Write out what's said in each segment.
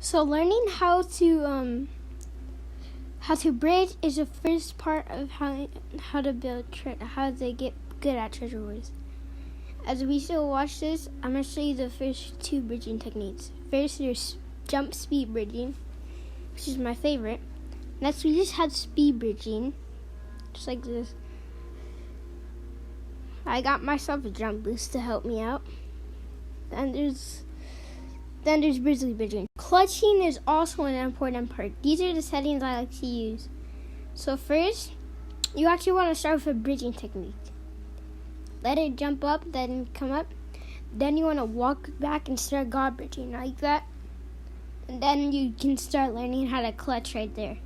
So learning how to bridge is the first part of how to build how to get good at treasure wars. As we still watch this, I'm gonna show you the first two bridging techniques. First, there's jump speed bridging, which is my favorite. Next, we just had speed bridging, just like this. I got myself a jump boost to help me out. Then there's grizzly bridging. Clutching is also an important part. These are the settings I like to use. So first, you actually want to start with a bridging technique. Let it jump up, then come up. Then you want to walk back and start god bridging like that. And then you can start learning how to clutch right there.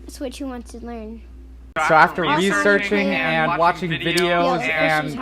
That's what you want to learn. So after researching and watching videos and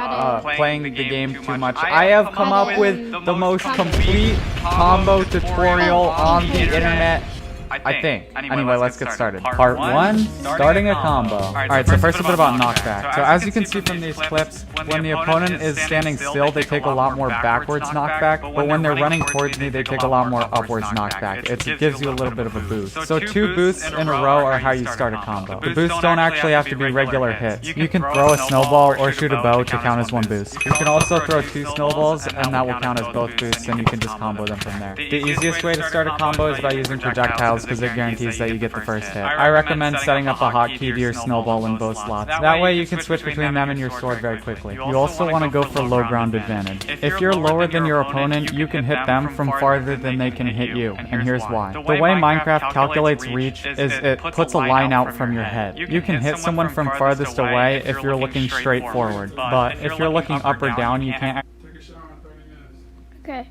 playing the game too much, I have come up with the most complete combo tutorial on the internet, I think. Anyway, let's get started. Part 1, starting a combo. Alright, so first a bit about knockback. So as you can see from these clips, when the opponent is standing still, they take a lot more backwards knockback, but when they're running towards me, they take a lot more upwards knockback. It gives you a little bit of a boost. So 2 boosts in a row are how you start a combo. The boosts don't actually have to be regular hits. You can throw a snowball or shoot a bow to count as 1 boost. You can also throw 2 snowballs, and that will count as both boosts, and you can just combo them from there. The easiest way to start a combo is by using projectiles, because it guarantees that you get the first hit. I recommend setting up a hotkey to your snowball in both slots. That way you can switch between them and your sword very quickly. You also want to go for low ground advantage. If you're lower than your opponent, you can hit them from farther than they can hit you, and here's why. The way Minecraft calculates reach is it puts a line out from your head. You can hit someone from farthest away if you're looking straight forward, but if you're looking up or down, you can't Okay.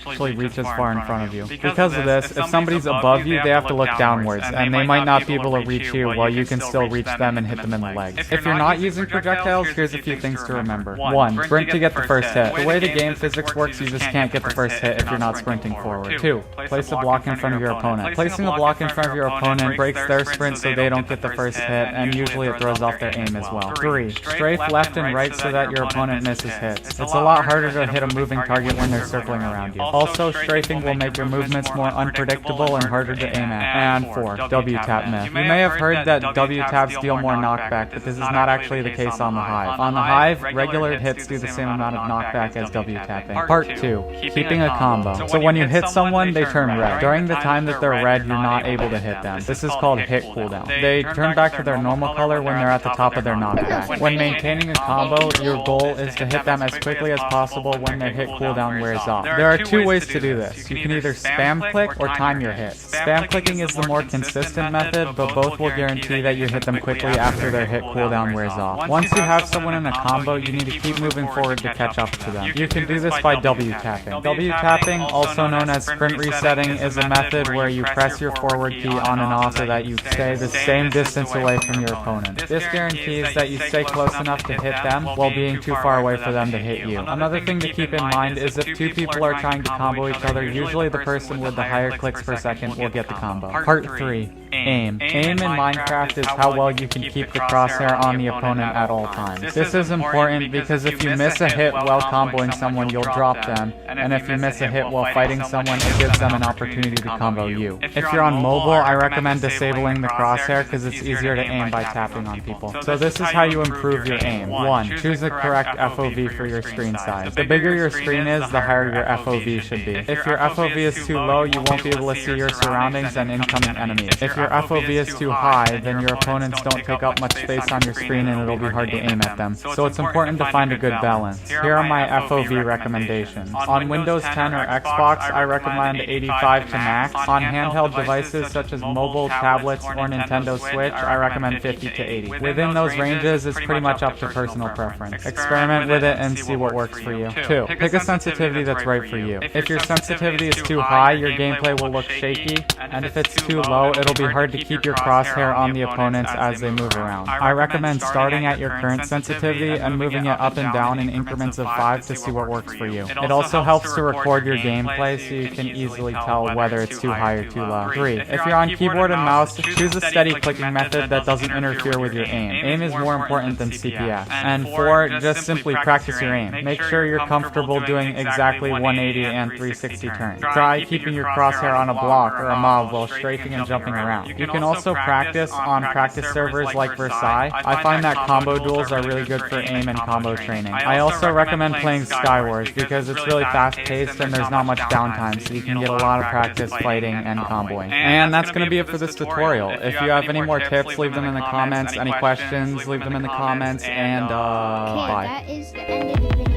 actually reach as far in front of you. Because of this, if somebody's above you, they have to look downwards, and they might not be able to reach you while you can still reach them and hit them in the legs. If you're not using projectiles, here's a few things to remember. 1. Sprint to get the first hit. The way the game physics works, you just can't get the first hit if you're not sprinting forward. 2. Place a block in front of your opponent. Placing a block in front of your opponent breaks their sprint so they don't get the first hit, and usually it throws off their aim as well. 3. Strafe left and right so that your opponent misses hits. It's a lot harder to hit a moving target when they're circling around you. Also, strafing will make your movements more unpredictable and harder to aim at. And 4. W-tap myth. You may have heard that W-taps deal more knockback, but this is not actually the case on the Hive. On the Hive, regular hits do the same amount of knockback as W-tapping. Part 2. Keeping a combo. So when you hit someone, they turn red. During the time that they're red, you're not able to hit them. This is called hit cooldown. They turn back to their normal color when they're at the top of their knockback. When maintaining a combo, your goal is to hit them as quickly as possible when their hit cooldown wears off. There are 2 ways to do this. You can either spam click or time your hits. Spam clicking is the more consistent method, but both will guarantee that you hit them quickly after their hit cooldown wears off. Once you have someone in a combo, you need to keep moving forward to catch up to them. You can do this by W-tapping. W-tapping, also known as sprint resetting, is a method where you press your forward key on and off so that you stay the same distance away from your opponent. This guarantees that you stay close enough to hit them while being too far away for them to hit you. Another thing to keep in mind is if 2 people are trying to combo each other, usually the person with the higher clicks per second will get the combo. Part 3. Aim. Aim in Minecraft is how well you can keep the crosshair on the opponent at all times. This is important because if you miss a hit while comboing someone, you'll drop them, and if you miss a hit while fighting someone, it gives them an opportunity to combo you. If you're on mobile, I recommend disabling the crosshair because it's easier to aim by tapping on people. So this is how you improve your aim. 1. Choose the correct FOV for your screen size. The bigger your screen is, the higher your FOV should be. If your FOV is too low, you won't be able to see your surroundings and incoming enemies. If your FOV is too high, then your opponents don't take up much space on your screen and it'll be hard to aim at them. So it's important to find a good balance. Here are my FOV recommendations. On Windows 10 or Xbox, I recommend 85 to max. On handheld devices such as mobile, tablets, or Nintendo Switch, I recommend 50 to 80. Within those ranges, it's pretty much up to personal preference. Experiment with it and see what works for you. 2. Pick a sensitivity that's right for you. If your sensitivity is too high, your gameplay will look shaky, and if it's too low, it'll be hard to keep your crosshair on the opponents as they move around. I recommend starting at your current sensitivity and moving it up and down in increments of 5 to see what works for you. It also helps to record your gameplay so you can easily tell whether it's too high or too low. 3. If you're on keyboard and mouse, choose a steady clicking method that doesn't interfere with your aim. Aim is more important than CPS. And 4. Just simply practice your aim. Make sure you're comfortable doing exactly 180 and 360 turns. Try keeping your crosshair on a block or a mob while strafing and jumping around. You can also practice on practice servers like Versailles. I find that combo duels are really good for aim and combo training. I also recommend playing Skywars because it's really fast-paced and there's not much downtime, so you can get a lot of practice fighting and comboing. And that's going to be it for this tutorial. If you have any more tips, leave them in the comments. Any questions, leave them in the comments, and Okay, bye. that is the end of the video.